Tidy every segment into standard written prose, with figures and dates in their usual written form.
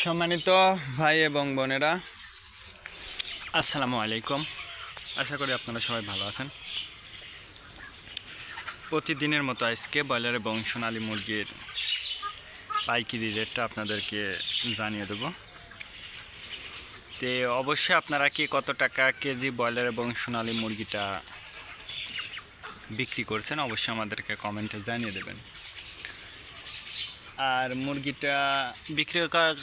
সম্মানিত ভাই এবং বোনেরা, আসসালামু আলাইকুম। আশা করি আপনারা সবাই ভালো আছেন। প্রতিদিনের মতো আজকে ব্রয়লার এবং সোনালী মুরগির পাইকারি রেটটা আপনাদেরকে জানিয়ে দেব। তো অবশ্যই আপনারা কি কত টাকা কেজি ব্রয়লার এবং সোনালী মুরগিটা বিক্রি করছেন অবশ্যই আমাদেরকে কমেন্টে জানিয়ে দেবেন। আর মুরগিটা বিক্রি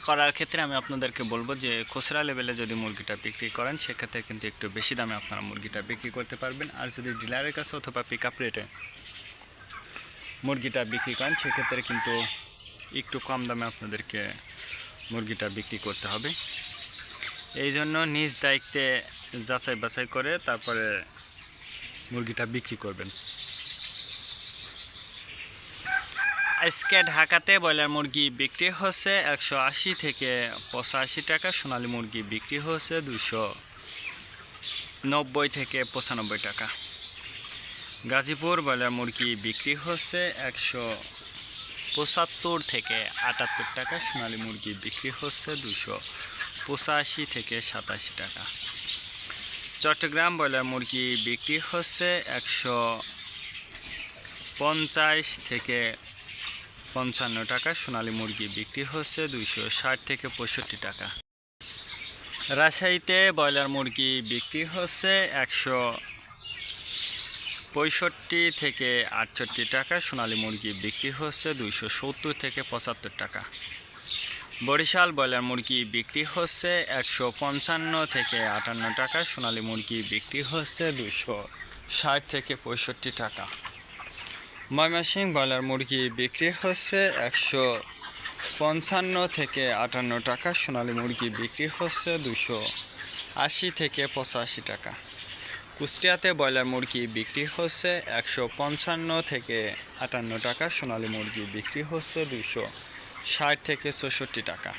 করার ক্ষেত্রে আমি আপনাদেরকে বলবো যে খুচরা লেভেলে যদি মুরগিটা বিক্রি করেন সেক্ষেত্রে কিন্তু একটু বেশি দামে আপনারা মুরগিটা বিক্রি করতে পারবেন। আর যদি ডিলারের কাছে অথবা পিক আপ রেটে মুরগিটা বিক্রি করেন সেক্ষেত্রে কিন্তু একটু কম দামে আপনাদেরকে মুরগিটা বিক্রি করতে হবে। এই জন্য নিজ দায়িত্বে যাচাই বাছাই করে তারপরে মুরগিটা বিক্রি করবেন। আজকে ঢাকাতে ব্রয়লার মুরগি বিক্রি হচ্ছে 180 থেকে 85 টাকা, সোনালী মুরগি বিক্রি হচ্ছে 290 থেকে 95 টাকা। গাজীপুর ব্রয়লার মুরগি বিক্রি হচ্ছে 175 থেকে 78 টাকা, সোনালী মুরগি বিক্রি হচ্ছে 285 থেকে 87 টাকা। চট্টগ্রাম ব্রয়লার মুরগি বিক্রি হচ্ছে 150 থেকে 55 টাকা, সোনালী মুরগি বিক্রি হচ্ছে 260 থেকে 65 টাকা। রাজশাহীতে ব্রয়লার মুরগি বিক্রি হচ্ছে 165 থেকে 68 টাকা, সোনালী মুরগি বিক্রি হচ্ছে 270 থেকে 75 টাকা। বরিশাল ব্রয়লার মুরগি বিক্রি হচ্ছে 155 থেকে 58 টাকা, সোনালী মুরগি বিক্রি হচ্ছে 260 থেকে 65 টাকা। ময়মনসিংহ ব্রয়লার মুরগি বিক্রি হচ্ছে 155 থেকে 58 টাকা, সোনালী মুরগি বিক্রি হচ্ছে 280 থেকে 85 টাকা। কুষ্টিয়াতে ব্রয়লার মুরগি বিক্রি হচ্ছে 155 থেকে 58 টাকা, সোনালী মুরগি বিক্রি হচ্ছে 260 থেকে 64 টাকা।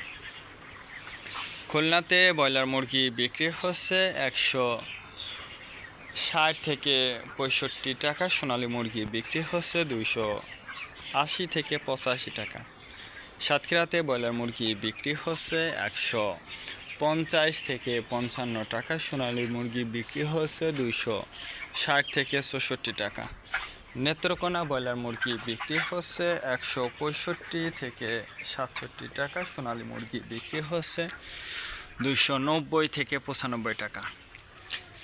খুলনাতে ব্রয়লার মুরগি বিক্রি হচ্ছে 160 থেকে 65 টাকা, সোনালী মুরগি বিক্রি হচ্ছে 280 থেকে 85 টাকা। সাতক্ষীরাতে ব্রয়লার মুরগি বিক্রি হচ্ছে 150 থেকে 55 টাকা, সোনালী মুরগি বিক্রি হচ্ছে 260 থেকে 64 টাকা। নেত্রকোনা ব্রয়লার মুরগি বিক্রি হচ্ছে 165 থেকে 67 টাকা, সোনালী মুরগি বিক্রি হচ্ছে 290 থেকে 95 টাকা।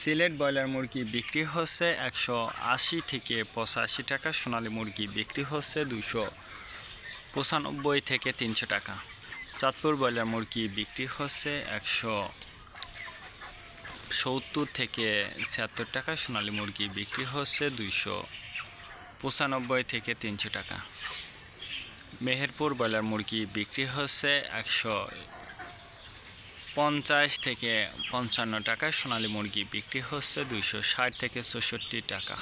সিলেট ব্রয়লার মুরগি বিক্রি হচ্ছে 180 থেকে 85 টাকা, সোনালী মুরগি বিক্রি হচ্ছে 295 থেকে 300 টাকা। চাঁদপুর ব্রয়লার মুরগি বিক্রি হচ্ছে 170 থেকে 76 টাকা, সোনালী মুরগি বিক্রি হচ্ছে 295 থেকে 300 টাকা। মেহেরপুর ব্রয়লার মুরগি বিক্রি হচ্ছে 150 থেকে 55 টাকা, সোনালী মুরগি বিক্রি হচ্ছে 260 থেকে 64 টাকা।